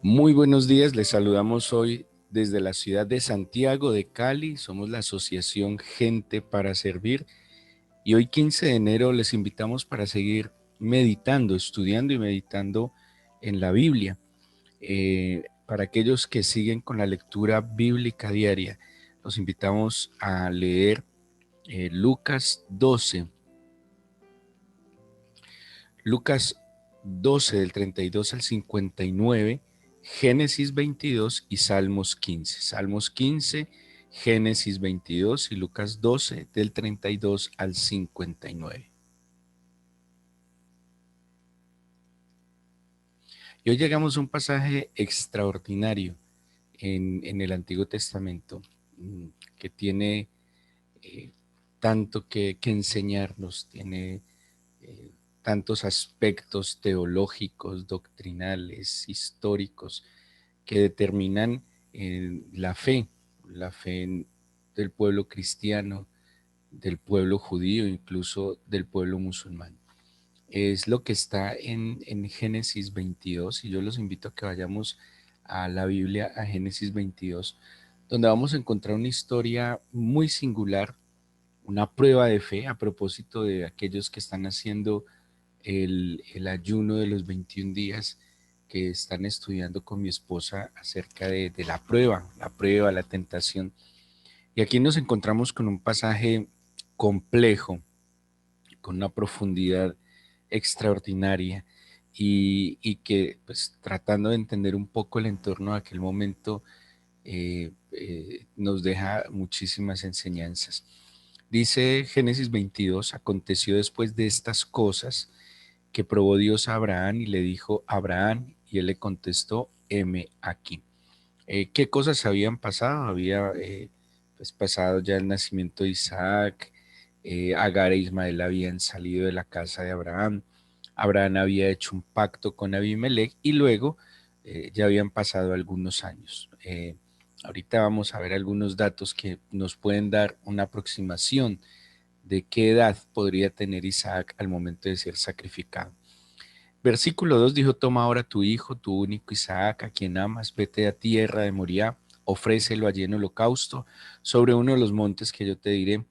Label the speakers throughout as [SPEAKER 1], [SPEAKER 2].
[SPEAKER 1] Muy buenos días, les saludamos hoy desde la ciudad de Santiago de Cali. Somos la asociación Gente para Servir y hoy 15 de enero les invitamos para seguir meditando, estudiando y meditando en la Biblia. Para aquellos que siguen con la lectura bíblica diaria, los invitamos a leer Lucas 12, Lucas 12 del 32 al 59, Génesis 22 y Salmos 15. Salmos 15, Génesis 22 y Lucas 12 del 32 al 59. Y hoy llegamos a un pasaje extraordinario en el Antiguo Testamento que tiene eh, tanto que enseñarnos, tiene eh, tantos aspectos teológicos, doctrinales, históricos, que determinan la fe del pueblo cristiano, del pueblo judío, incluso del pueblo musulmán. Es lo que está en Génesis 22 y yo los invito a que vayamos a la Biblia, a Génesis 22, donde vamos a encontrar una historia muy singular, una prueba de fe a propósito de aquellos que están haciendo el ayuno de los 21 días, que están estudiando con mi esposa acerca de la tentación. Y aquí nos encontramos con un pasaje complejo, con una profundidad extraordinaria y que pues tratando de entender un poco el entorno de aquel momento nos deja muchísimas enseñanzas. Dice Génesis 22, aconteció después de estas cosas que probó Dios a Abraham y le dijo, Abraham, y él le contestó, heme aquí. ¿Qué cosas habían pasado? Había pues pasado ya el nacimiento de Isaac, Agar e Ismael habían salido de la casa de Abraham, Abraham había hecho un pacto con Abimelech y luego ya habían pasado algunos años. Ahorita vamos a ver algunos datos que nos pueden dar una aproximación de qué edad podría tener Isaac al momento de ser sacrificado. Versículo 2 dijo, toma ahora tu hijo, tu único Isaac, a quien amas, vete a tierra de Moriah, ofrécelo allí en holocausto sobre uno de los montes que yo te diré.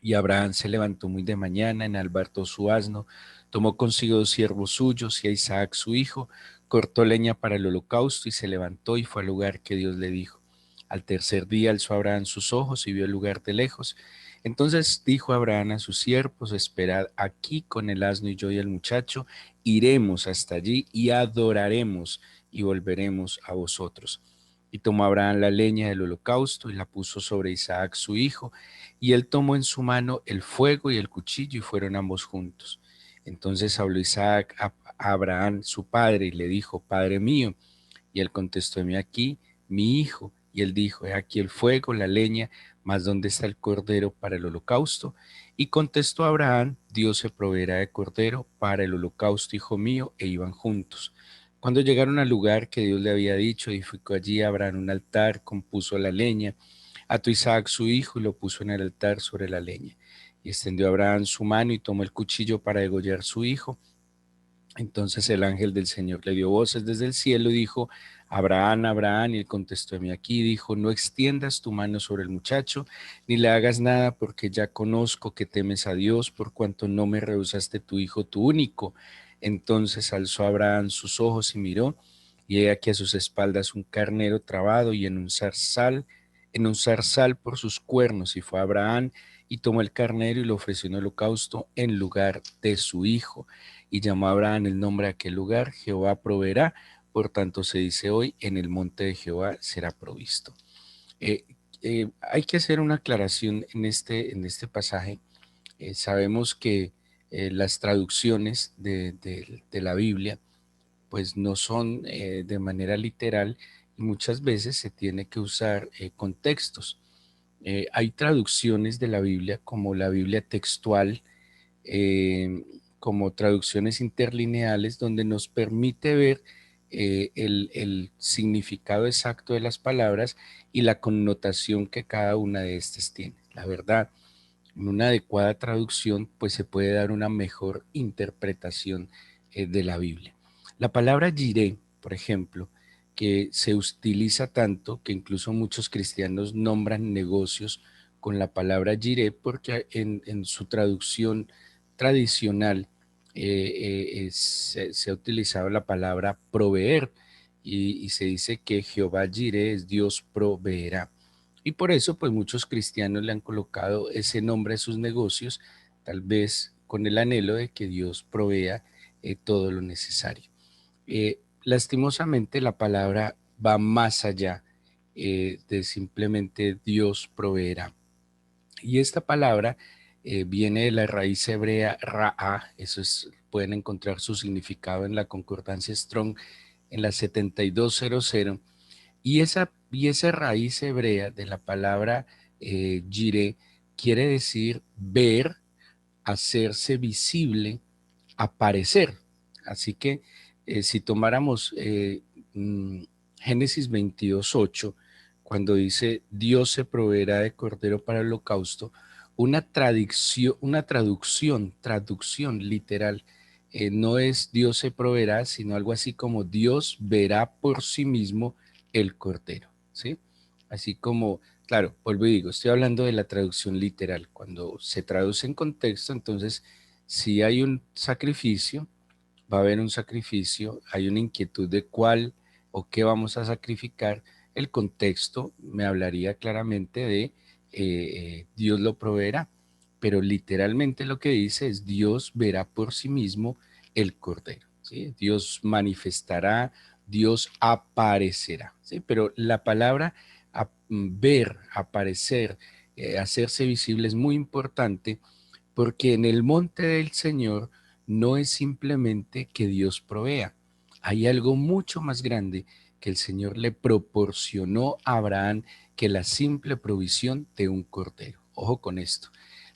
[SPEAKER 1] Y Abraham se levantó muy de mañana, enalbardó su asno, tomó consigo dos siervos suyos y a Isaac su hijo, cortó leña para el holocausto y se levantó y fue al lugar que Dios le dijo. Al tercer día alzó Abraham sus ojos y vio el lugar de lejos. Entonces dijo Abraham a sus siervos, esperad aquí con el asno y yo y el muchacho, iremos hasta allí y adoraremos y volveremos a vosotros. Y tomó Abraham la leña del holocausto y la puso sobre Isaac su hijo, y él tomó en su mano el fuego y el cuchillo y fueron ambos juntos. Entonces habló Isaac a Abraham su padre y le dijo, Padre mío. Y él contestó, heme aquí, mi hijo. Y él dijo, he aquí el fuego, la leña, mas ¿dónde está el cordero para el holocausto? Y contestó Abraham, Dios se proveerá de cordero para el holocausto, hijo mío, e iban juntos. Cuando llegaron al lugar que Dios le había dicho, edificó allí Abraham un altar, compuso la leña, ató Isaac su hijo y lo puso en el altar sobre la leña. Y extendió Abraham su mano y tomó el cuchillo para degollar su hijo. Entonces el ángel del Señor le dio voces desde el cielo y dijo, Abraham, Abraham, y él contestó, heme aquí, dijo, no extiendas tu mano sobre el muchacho, ni le hagas nada, porque ya conozco que temes a Dios, por cuanto no me rehusaste tu hijo, tu único. Entonces alzó Abraham sus ojos y miró, y he aquí a sus espaldas un carnero trabado y en un zarzal por sus cuernos, y fue Abraham y tomó el carnero y lo ofreció en holocausto en lugar de su hijo. Y llamó a Abraham el nombre de aquel lugar, Jehová proveerá, por tanto se dice hoy, en el monte de Jehová será provisto. Eh, hay que hacer una aclaración en este pasaje. Sabemos que las traducciones de la Biblia pues no son de manera literal y muchas veces se tiene que usar contextos. Hay traducciones de la Biblia como la Biblia textual, eh, como traducciones interlineales, donde nos permite ver el significado exacto de las palabras y la connotación que cada una de estas tiene. La verdad, en una adecuada traducción, pues se puede dar una mejor interpretación de la Biblia. La palabra jiré, por ejemplo, que se utiliza tanto que incluso muchos cristianos nombran negocios con la palabra jireh, porque en su traducción tradicional se ha utilizado la palabra proveer y se dice que Jehová Jireh es Dios proveerá. Y por eso pues muchos cristianos le han colocado ese nombre a sus negocios, tal vez con el anhelo de que Dios provea todo lo necesario. Lastimosamente la palabra va más allá de simplemente Dios proveerá. Y esta palabra viene de la raíz hebrea ra'a, eso es, pueden encontrar su significado en la concordancia Strong en la 7200, y esa raíz hebrea de la palabra jireh quiere decir ver, hacerse visible, aparecer. Así que si tomáramos mm, Génesis 22:8, cuando dice Dios se proveerá de cordero para el holocausto, traducción literal, no es Dios se proveerá, sino algo así como Dios verá por sí mismo el cordero, ¿sí? Así como, claro, vuelvo y digo, estoy hablando de la traducción literal. Cuando se traduce en contexto, entonces, si hay un sacrificio, va a haber un sacrificio, hay una inquietud de cuál o qué vamos a sacrificar, el contexto me hablaría claramente de Dios lo proveerá, pero literalmente lo que dice es Dios verá por sí mismo el cordero, ¿sí? Dios manifestará, Dios aparecerá, ¿sí? Pero la palabra ver, aparecer, hacerse visible es muy importante porque en el monte del Señor no es simplemente que Dios provea. Hay algo mucho más grande que el Señor le proporcionó a Abraham que la simple provisión de un cordero. Ojo con esto.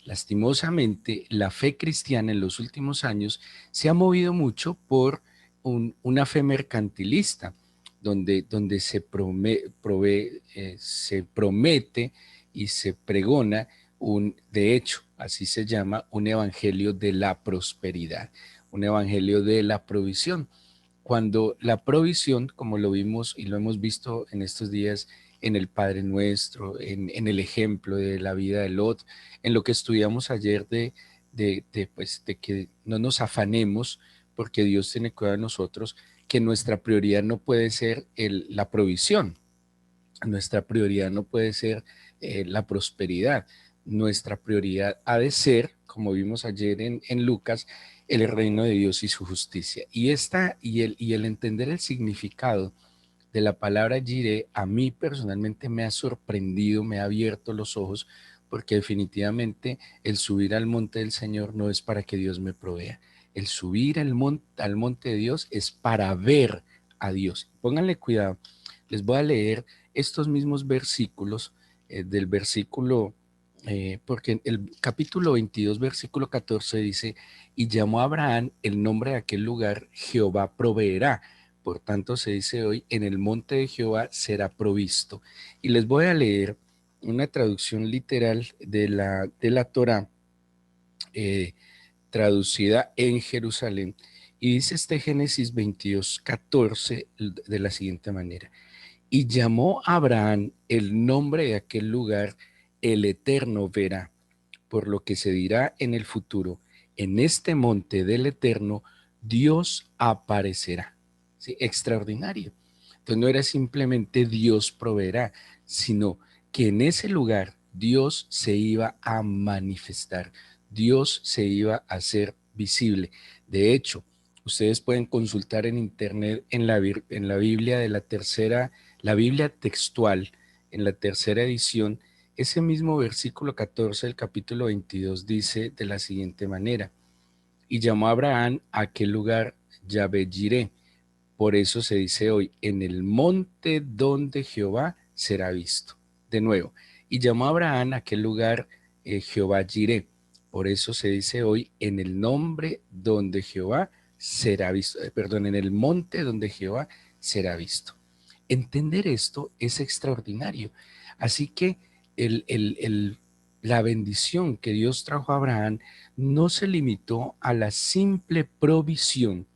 [SPEAKER 1] Lastimosamente, la fe cristiana en los últimos años se ha movido mucho por una fe mercantilista, donde se promete y se pregona de hecho, así se llama, un evangelio de la prosperidad, un evangelio de la provisión. Cuando la provisión, como lo vimos y lo hemos visto en estos días en el Padre Nuestro, en el ejemplo de la vida de Lot, en lo que estudiamos ayer pues, de que no nos afanemos porque Dios tiene cuidado de nosotros, que nuestra prioridad no puede ser la provisión, nuestra prioridad no puede ser la prosperidad. Nuestra prioridad ha de ser, como vimos ayer en Lucas, el reino de Dios y su justicia. Y el entender el significado de la palabra jireh, a mí personalmente me ha sorprendido, me ha abierto los ojos, porque definitivamente el subir al monte del Señor no es para que Dios me provea. El subir al monte de Dios es para ver a Dios. Pónganle cuidado, les voy a leer estos mismos versículos del versículo, porque el capítulo 22, versículo 14 dice, y llamó a Abraham el nombre de aquel lugar, Jehová proveerá. Por tanto, se dice hoy, en el monte de Jehová será provisto. Y les voy a leer una traducción literal de la Torá, eh, traducida en Jerusalén. Y dice este Génesis 22, 14 de la siguiente manera. Y llamó a Abraham el nombre de aquel lugar, el Eterno verá, por lo que se dirá en el futuro, en este monte del Eterno, Dios aparecerá. ¿Sí? Extraordinario. Entonces no era simplemente Dios proveerá, sino que en ese lugar Dios se iba a manifestar, Dios se iba a hacer visible. De hecho, ustedes pueden consultar en internet en la Biblia de la Biblia textual, en la tercera edición, ese mismo versículo 14 del capítulo 22 dice de la siguiente manera, y llamó a Abraham a aquel lugar Yahvé Jireh. Por eso se dice hoy, en el monte donde Jehová será visto. De nuevo, y llamó a Abraham a aquel lugar Jehová Jireh. Por eso se dice hoy, en el nombre donde Jehová será visto, perdón, en el monte donde Jehová será visto. Entender esto es extraordinario. Así que el, el, el, la bendición que Dios trajo a Abraham no se limitó a la simple provisión,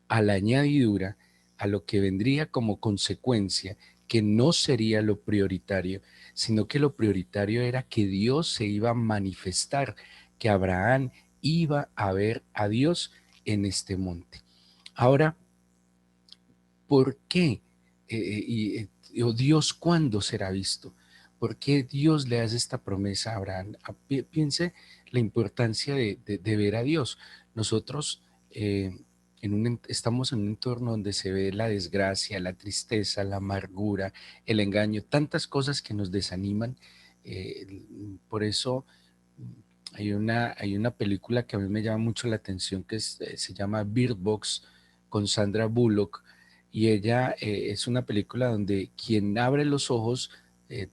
[SPEAKER 1] a la añadidura, a lo que vendría como consecuencia, que no sería lo prioritario, sino que lo prioritario era que Dios se iba a manifestar, que Abraham iba a ver a Dios en este monte. Ahora, ¿por qué? ¿O Dios cuándo será visto? ¿Por qué Dios le hace esta promesa a Abraham? Piense la importancia de ver a Dios. Nosotros estamos en un entorno donde se ve la desgracia, la tristeza, la amargura, el engaño, tantas cosas que nos desaniman. Por eso hay una película que a mí me llama mucho la atención se llama Bird Box con Sandra Bullock, y ella es una película donde quien abre los ojos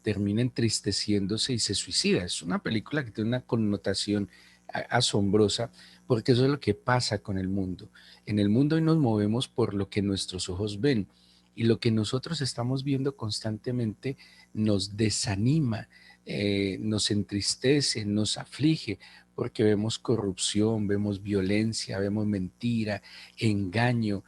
[SPEAKER 1] termina entristeciéndose y se suicida. Es una película que tiene una connotación asombrosa, porque eso es lo que pasa con el mundo. En el mundo hoy nos movemos por lo que nuestros ojos ven, y lo que nosotros estamos viendo constantemente nos desanima, nos entristece, nos aflige, porque vemos corrupción, vemos violencia, vemos mentira, engaño,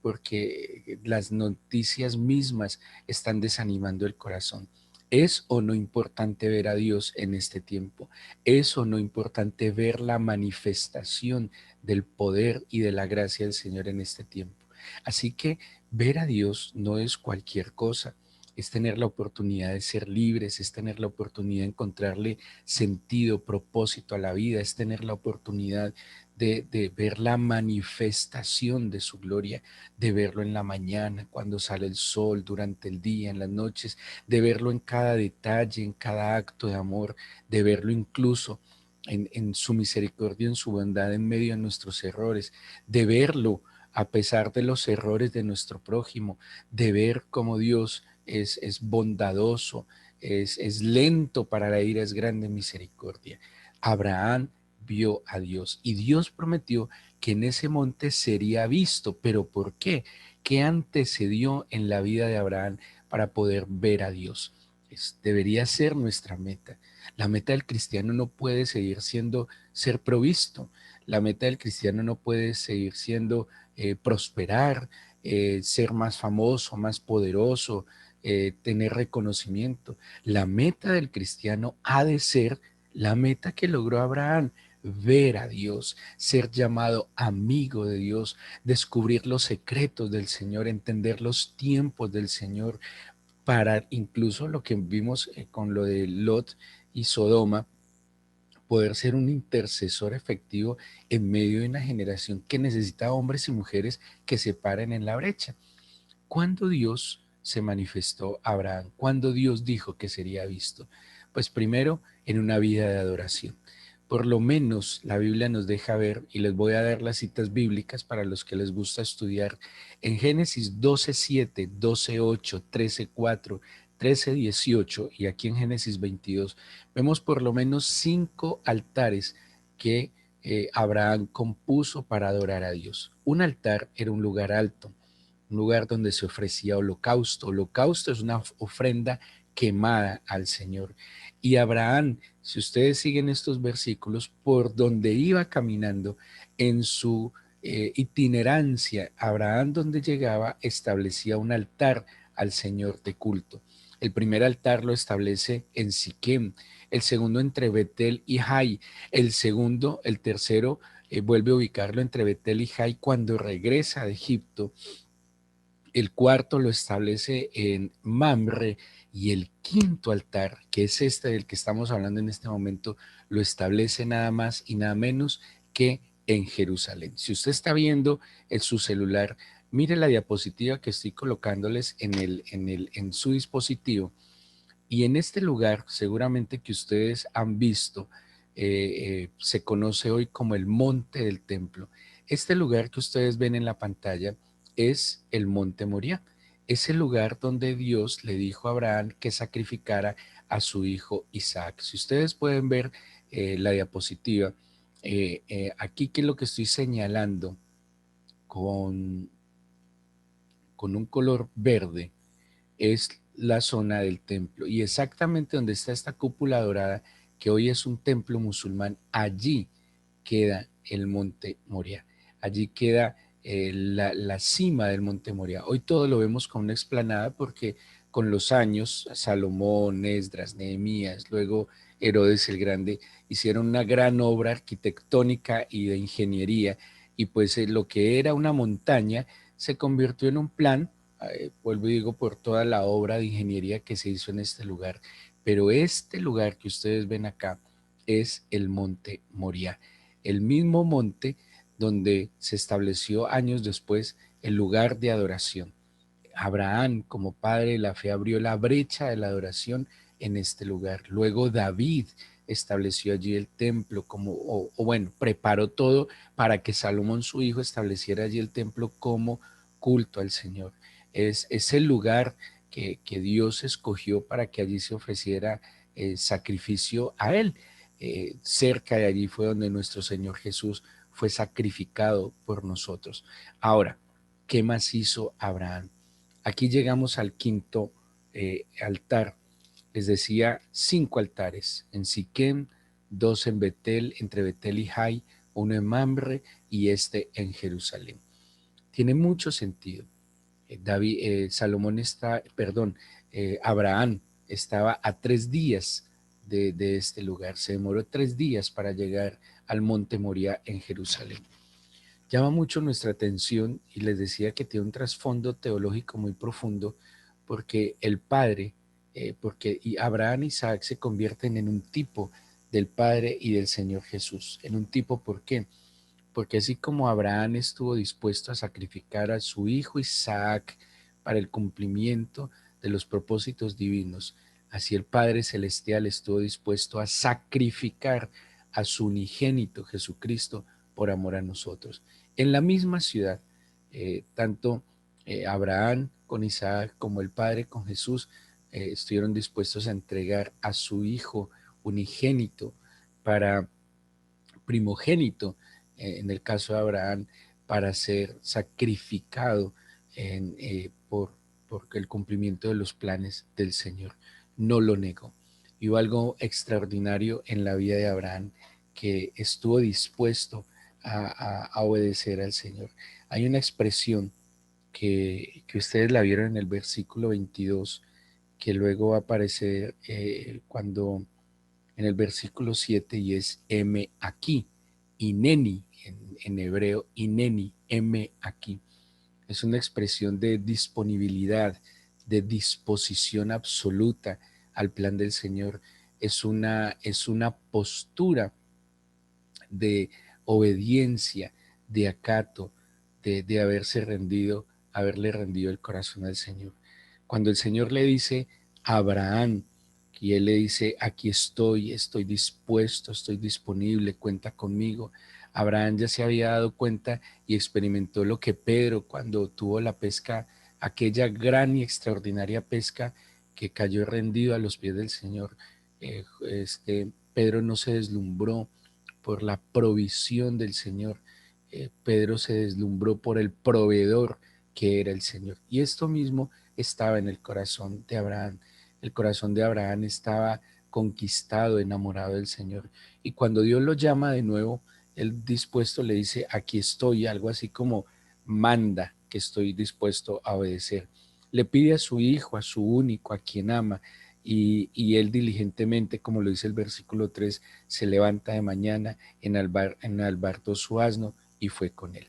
[SPEAKER 1] porque las noticias mismas están desanimando el corazón. ¿Es o no importante ver a Dios en este tiempo? ¿Es o no importante ver la manifestación del poder y de la gracia del Señor en este tiempo? Así que ver a Dios no es cualquier cosa, es tener la oportunidad de ser libres, es tener la oportunidad de encontrarle sentido, propósito a la vida, es tener la oportunidad de ver la manifestación de su gloria, de verlo en la mañana, cuando sale el sol, durante el día, en las noches, de verlo en cada detalle, en cada acto de amor, de verlo incluso en su misericordia, en su bondad en medio de nuestros errores, de verlo a pesar de los errores de nuestro prójimo, de ver cómo Dios es bondadoso, es lento para la ira, es grande en misericordia. Abraham vio a Dios y Dios prometió que en ese monte sería visto. ¿Pero por qué? ¿Qué antecedió en la vida de Abraham para poder ver a Dios? Debería ser nuestra meta. La meta del cristiano no puede seguir siendo ser provisto. La meta del cristiano no puede seguir siendo prosperar, ser más famoso, más poderoso, tener reconocimiento. La meta del cristiano ha de ser la meta que logró Abraham: ver a Dios, ser llamado amigo de Dios, descubrir los secretos del Señor, entender los tiempos del Señor, para incluso lo que vimos con lo de Lot y Sodoma, poder ser un intercesor efectivo en medio de una generación que necesita hombres y mujeres que se paren en la brecha. ¿Cuándo Dios se manifestó a Abraham? ¿Cuándo Dios dijo que sería visto? Pues primero, en una vida de adoración. Por lo menos la Biblia nos deja ver, y les voy a dar las citas bíblicas para los que les gusta estudiar, en Génesis 12:7, 12:8, 13:4, 13:18 y aquí en Génesis 22, vemos por lo menos 5 altares que Abraham compuso para adorar a Dios. Un altar era un lugar alto, un lugar donde se ofrecía holocausto. Holocausto es una ofrenda quemada al Señor. Y Abraham, si ustedes siguen estos versículos, por donde iba caminando en su itinerancia, Abraham donde llegaba establecía un altar al Señor de culto. El primer altar lo establece en Siquem, el segundo entre Betel y Jai, el tercero vuelve a ubicarlo entre Betel y Jai cuando regresa de Egipto. El cuarto lo establece en Mamre, y el quinto altar, que es este del que estamos hablando en este momento, lo establece nada más y nada menos que en Jerusalén. Si usted está viendo en su celular, mire la diapositiva que estoy colocándoles en su dispositivo, y en este lugar seguramente que ustedes han visto, se conoce hoy como el Monte del Templo. Este lugar que ustedes ven en la pantalla es el Monte Moriah. Es el lugar donde Dios le dijo a Abraham que sacrificara a su hijo Isaac. Si ustedes pueden ver la diapositiva, aquí que es lo que estoy señalando con, con un color verde, es la zona del templo, y exactamente donde está esta cúpula dorada, que hoy es un templo musulmán, allí queda el monte Moriah, allí queda la cima del Monte Moriah. Hoy todo lo vemos como una explanada porque con los años, Salomón, Esdras, Nehemías, luego Herodes el Grande, hicieron una gran obra arquitectónica y de ingeniería, y pues lo que era una montaña se convirtió en un plan, vuelvo y digo, por toda la obra de ingeniería que se hizo en este lugar. Pero este lugar que ustedes ven acá es el Monte Moriah, el mismo monte donde se estableció años después el lugar de adoración. Abraham, como padre de la fe, abrió la brecha de la adoración en este lugar. Luego David estableció allí el templo, o bueno, preparó todo para que Salomón, su hijo, estableciera allí el templo como culto al Señor. Es el lugar que Dios escogió para que allí se ofreciera sacrificio a Él. Cerca de allí fue donde nuestro Señor Jesús fue sacrificado por nosotros. Ahora, ¿qué más hizo Abraham? Aquí llegamos al quinto altar. Les decía 5 altares en Siquem, 2 en Betel, entre Betel y Jai, uno en Mamre y este en Jerusalén. Tiene mucho sentido. Salomón está, perdón, Abraham estaba a 3 días de este lugar. Se demoró 3 días para llegar al monte Moriah en Jerusalén. Llama mucho nuestra atención y les decía que tiene un trasfondo teológico muy profundo porque el Padre, porque Abraham e Isaac se convierten en un tipo del Padre y del Señor Jesús. En un tipo, ¿por qué? Porque así como Abraham estuvo dispuesto a sacrificar a su hijo Isaac para el cumplimiento de los propósitos divinos, así el Padre Celestial estuvo dispuesto a sacrificar a su unigénito Jesucristo por amor a nosotros. En la misma ciudad, tanto Abraham con Isaac como el Padre con Jesús estuvieron dispuestos a entregar a su hijo unigénito para primogénito, en el caso de Abraham, para ser sacrificado por el cumplimiento de los planes del Señor. No lo negó. Y hubo algo extraordinario en la vida de Abraham, que estuvo dispuesto a obedecer al Señor. Hay una expresión que ustedes la vieron en el versículo 22, que luego va a aparecer cuando en el versículo 7, y es M aquí, ineni, en hebreo, ineni, M aquí. Es una expresión de disponibilidad, de disposición absoluta al plan del Señor. Es una postura de obediencia, de acato, de haberle rendido el corazón al Señor. Cuando el Señor le dice a Abraham, y él le dice, aquí estoy dispuesto, estoy disponible, cuenta conmigo. Abraham ya se había dado cuenta y experimentó lo que Pedro, cuando tuvo la pesca, aquella gran y extraordinaria pesca, que cayó rendido a los pies del Señor. Pedro no se deslumbró por la provisión del Señor. Pedro se deslumbró por el proveedor que era el Señor. Y esto mismo estaba en el corazón de Abraham. El corazón de Abraham estaba conquistado, enamorado del Señor. Y cuando Dios lo llama de nuevo, él dispuesto le dice, aquí estoy, algo así como manda, que estoy dispuesto a obedecer. Le pide a su hijo, a su único, a quien ama, y él diligentemente, como lo dice el versículo 3, se levanta de mañana, enalbardó su asno y fue con él.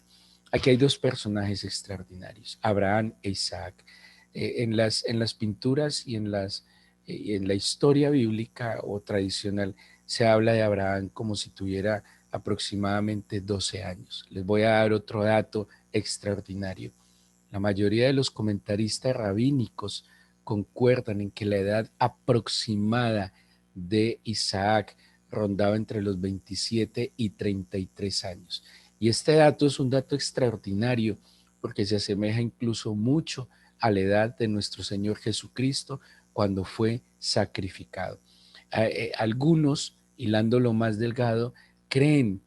[SPEAKER 1] Aquí hay 2 personajes extraordinarios, Abraham e Isaac. En las pinturas y en la historia bíblica o tradicional se habla de Abraham como si tuviera aproximadamente 12 años. Les voy a dar otro dato extraordinario. La mayoría de los comentaristas rabínicos concuerdan en que la edad aproximada de Isaac rondaba entre los 27 y 33 años. Y este dato es un dato extraordinario porque se asemeja incluso mucho a la edad de nuestro Señor Jesucristo cuando fue sacrificado. Algunos, hilándolo más delgado, creen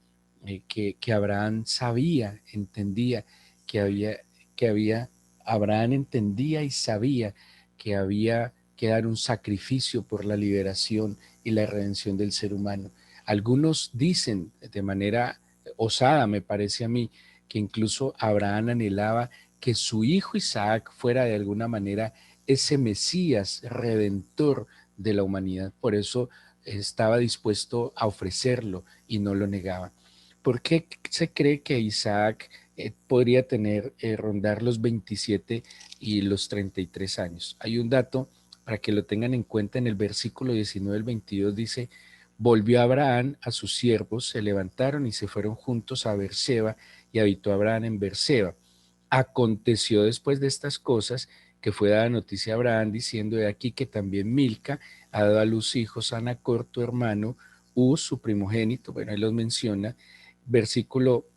[SPEAKER 1] que Abraham sabía, entendía que había, Abraham entendía y sabía que había que dar un sacrificio por la liberación y la redención del ser humano. Algunos dicen de manera osada, me parece a mí, que incluso Abraham anhelaba que su hijo Isaac fuera de alguna manera ese Mesías redentor de la humanidad. Por eso estaba dispuesto a ofrecerlo y no lo negaba. ¿Por qué se cree que Isaac podría tener, rondar los 27 y los 33 años? Hay un dato para que lo tengan en cuenta en el versículo 19 del 22, dice: volvió Abraham a sus siervos, se levantaron y se fueron juntos a Beerseba, y habitó Abraham en Beerseba. Aconteció después de estas cosas que fue dada noticia a Abraham diciendo: de aquí que también Milca ha dado a luz hijos a Nacor, tu hermano, Uz, su primogénito. Bueno, ahí los menciona. Versículo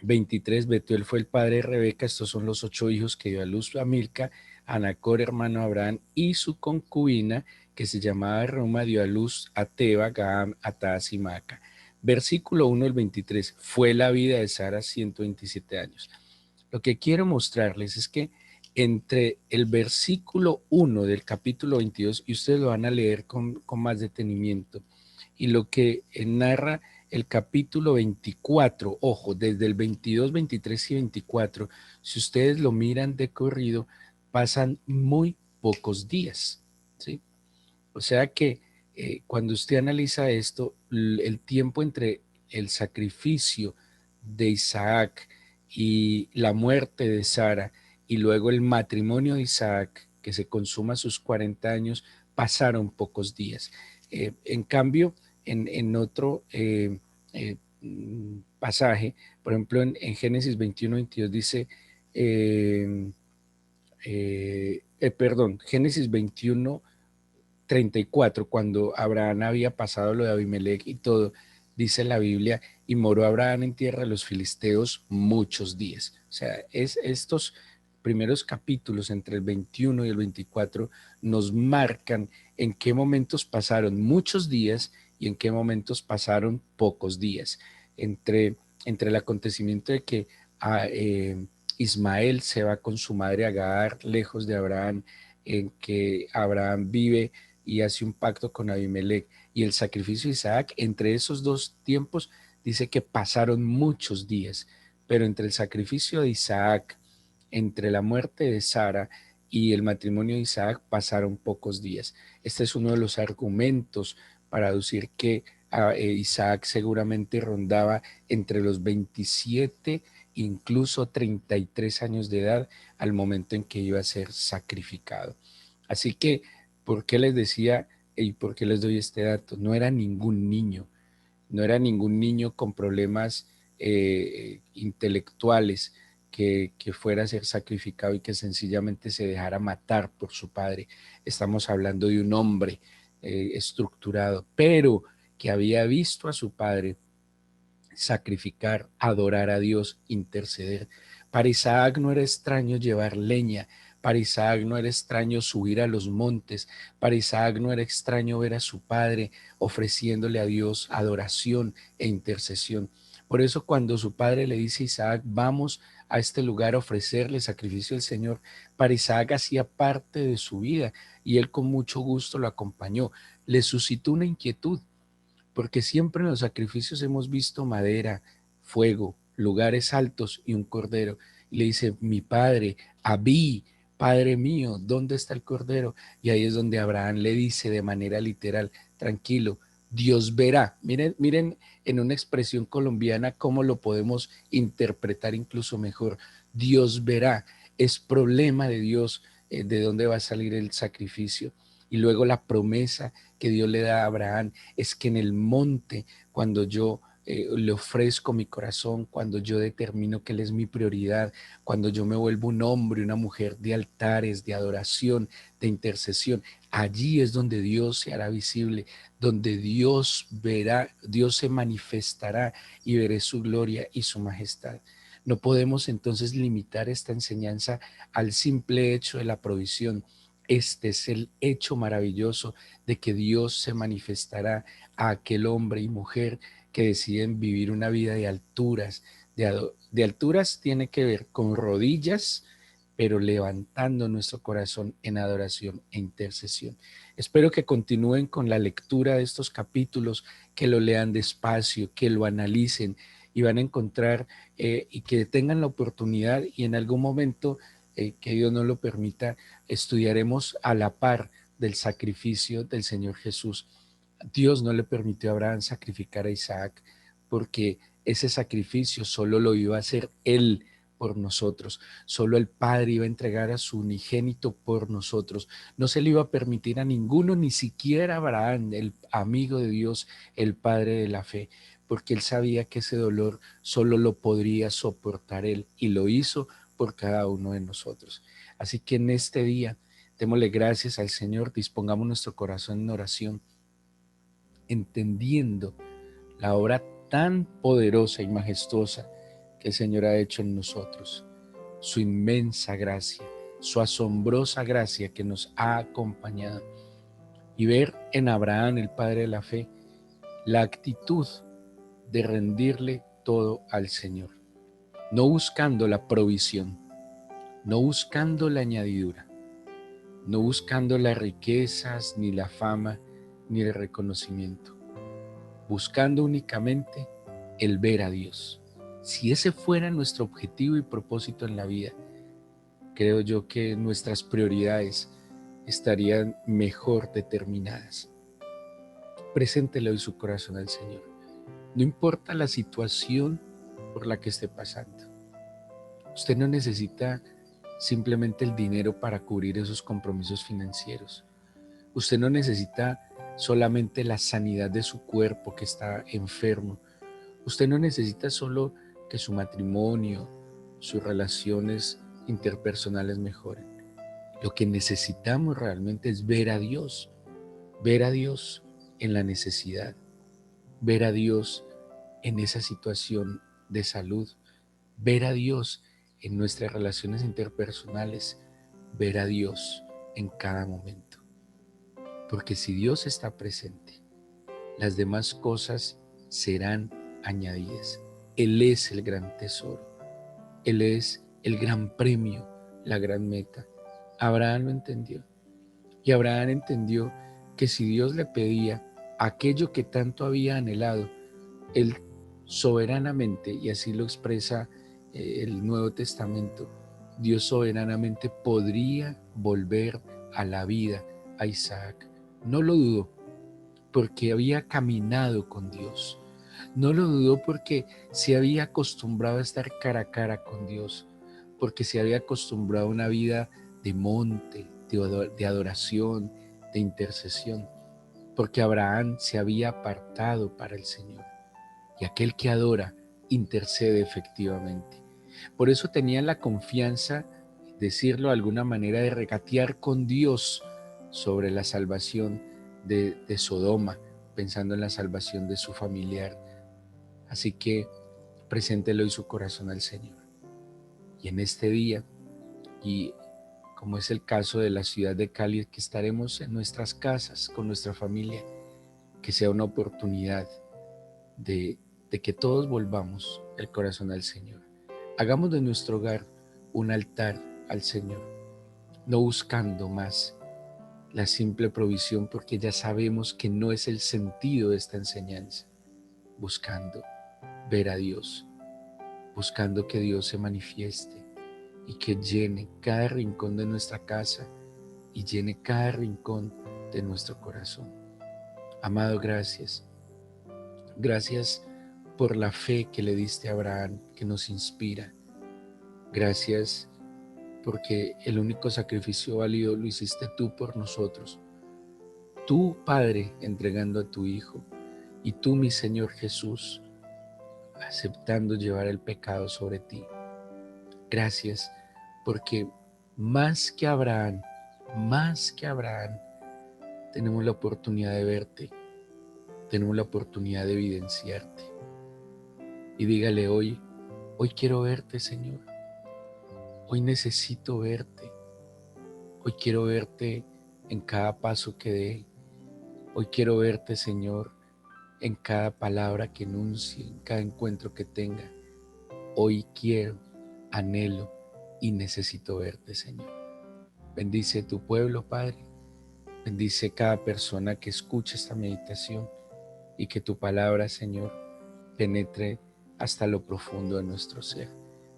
[SPEAKER 1] 23, Betuel fue el padre de Rebeca. Estos son los 8 hijos que dio a luz a Milca. A Nacor, hermano de Abraham, y su concubina, que se llamaba Reuma, dio a luz a Teba, Gaham, Ataz y Maca. Versículo 1 del 23, fue la vida de Sara 127 años. Lo que quiero mostrarles es que entre el versículo 1 del capítulo 22, y ustedes lo van a leer con más detenimiento, y lo que narra el capítulo 24, ojo, desde el 22, 23 y 24, si ustedes lo miran de corrido, pasan muy pocos días, ¿sí? O sea que cuando usted analiza esto, el tiempo entre el sacrificio de Isaac y la muerte de Sara, y luego el matrimonio de Isaac, que se consuma a sus 40 años, pasaron pocos días. En cambio, en otro pasaje, por ejemplo, en Génesis 21, 22 dice, perdón, Génesis 21, 34, cuando Abraham había pasado lo de Abimelech y todo, dice la Biblia: y moró Abraham en tierra de los filisteos muchos días. O sea, estos primeros capítulos entre el 21 y el 24 nos marcan en qué momentos pasaron muchos días y en qué momentos pasaron pocos días. Entre el acontecimiento de que Ismael se va con su madre Agar lejos de Abraham, en que Abraham vive y hace un pacto con Abimelech, y el sacrificio de Isaac, entre esos dos tiempos dice que pasaron muchos días, pero entre el sacrificio de Isaac, entre la muerte de Sara y el matrimonio de Isaac pasaron pocos días. Este es uno de los argumentos para decir que Isaac seguramente rondaba entre los 27, incluso 33 años de edad al momento en que iba a ser sacrificado. Así que, ¿por qué les decía y por qué les doy este dato? No era ningún niño, no era ningún niño con problemas intelectuales que fuera a ser sacrificado y que sencillamente se dejara matar por su padre. Estamos hablando de un hombre estructurado, pero que había visto a su padre sacrificar, adorar a Dios, interceder. Para Isaac no era extraño llevar leña, para Isaac no era extraño subir a los montes, para Isaac no era extraño ver a su padre ofreciéndole a Dios adoración e intercesión. Por eso cuando su padre le dice a Isaac: vamos a este lugar a ofrecerle sacrificio al Señor, para Isaac hacía parte de su vida y él con mucho gusto lo acompañó. Le suscitó una inquietud, porque siempre en los sacrificios hemos visto madera, fuego, lugares altos y un cordero. Y le dice: mi padre, Abí, padre mío, ¿dónde está el cordero? Y ahí es donde Abraham le dice de manera literal: tranquilo, Dios verá. Miren, miren en una expresión colombiana cómo lo podemos interpretar incluso mejor. Dios verá. Es problema de Dios de dónde va a salir el sacrificio. Y luego la promesa que Dios le da a Abraham es que en el monte, cuando yo le ofrezco mi corazón, cuando yo determino que Él es mi prioridad, cuando yo me vuelvo un hombre, una mujer de altares, de adoración, de intercesión, allí es donde Dios se hará visible, donde Dios verá, Dios se manifestará y veré su gloria y su majestad. No podemos entonces limitar esta enseñanza al simple hecho de la provisión. Este es el hecho maravilloso de que Dios se manifestará a aquel hombre y mujer que deciden vivir una vida de alturas. De alturas tiene que ver con rodillas, pero levantando nuestro corazón en adoración e intercesión. Espero que continúen con la lectura de estos capítulos, que lo lean despacio, que lo analicen y van a encontrar y que tengan la oportunidad y en algún momento, que Dios nos lo permita, estudiaremos a la par del sacrificio del Señor Jesús. Dios no le permitió a Abraham sacrificar a Isaac porque ese sacrificio solo lo iba a hacer él por nosotros. Solo el Padre iba a entregar a su unigénito por nosotros. No se le iba a permitir a ninguno, ni siquiera a Abraham, el amigo de Dios, el Padre de la fe, porque él sabía que ese dolor solo lo podría soportar él y lo hizo por cada uno de nosotros. Así que en este día, démosle gracias al Señor, dispongamos nuestro corazón en oración, entendiendo la obra tan poderosa y majestuosa que el Señor ha hecho en nosotros, su inmensa gracia, su asombrosa gracia que nos ha acompañado, y ver en Abraham, el padre de la fe, la actitud de rendirle todo al Señor, no buscando la provisión, no buscando la añadidura, no buscando las riquezas, ni la fama, ni el reconocimiento, buscando únicamente el ver a Dios. Si ese fuera nuestro objetivo y propósito en la vida, creo yo que nuestras prioridades estarían mejor determinadas. Preséntele hoy su corazón al Señor. No importa la situación por la que esté pasando. Usted no necesita simplemente el dinero para cubrir esos compromisos financieros. Usted no necesita solamente la sanidad de su cuerpo que está enfermo. Usted no necesita solo que su matrimonio, sus relaciones interpersonales mejoren. Lo que necesitamos realmente es ver a Dios en la necesidad, ver a Dios en esa situación de salud, ver a Dios en nuestras relaciones interpersonales, ver a Dios en cada momento. Porque si Dios está presente, las demás cosas serán añadidas. Él es el gran tesoro, Él es el gran premio, la gran meta. Abraham lo entendió. Y Abraham entendió que si Dios le pedía aquello que tanto había anhelado, Él soberanamente, y así lo expresa el Nuevo Testamento, Dios soberanamente podría volver a la vida a Isaac. No lo dudó porque había caminado con Dios. No lo dudó porque se había acostumbrado a estar cara a cara con Dios, porque se había acostumbrado a una vida de monte, de adoración, de intercesión, porque Abraham se había apartado para el Señor. Y aquel que adora intercede efectivamente. Por eso tenía la confianza, decirlo de alguna manera, de regatear con Dios sobre la salvación de Sodoma, pensando en la salvación de su familiar. Así que preséntele hoy su corazón al Señor. Y en este día, y como es el caso de la ciudad de Cali, que estaremos en nuestras casas con nuestra familia, que sea una oportunidad de que todos volvamos el corazón al Señor. Hagamos de nuestro hogar un altar al Señor, no buscando más la simple provisión, porque ya sabemos que no es el sentido de esta enseñanza, buscando ver a Dios, buscando que Dios se manifieste y que llene cada rincón de nuestra casa y llene cada rincón de nuestro corazón. Amado, gracias. Gracias por la fe que le diste a Abraham, que nos inspira. Gracias porque el único sacrificio válido lo hiciste tú por nosotros. Tú, Padre, entregando a tu Hijo, y tú, mi Señor Jesús, aceptando llevar el pecado sobre ti. Gracias porque más que Abraham, tenemos la oportunidad de verte, tenemos la oportunidad de evidenciarte. Y dígale hoy quiero verte, Señor. Hoy necesito verte. Hoy quiero verte en cada paso que dé. Hoy quiero verte, Señor, en cada palabra que enuncie, en cada encuentro que tenga. Hoy quiero, anhelo y necesito verte, Señor. Bendice tu pueblo, Padre. Bendice cada persona que escuche esta meditación y que tu palabra, Señor, penetre hasta lo profundo de nuestro ser.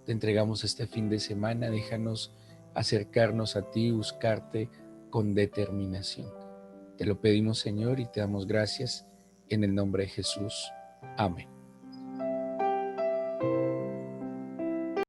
[SPEAKER 1] Te entregamos este fin de semana, déjanos acercarnos a ti, buscarte con determinación. Te lo pedimos, Señor, y te damos gracias en el nombre de Jesús. Amén.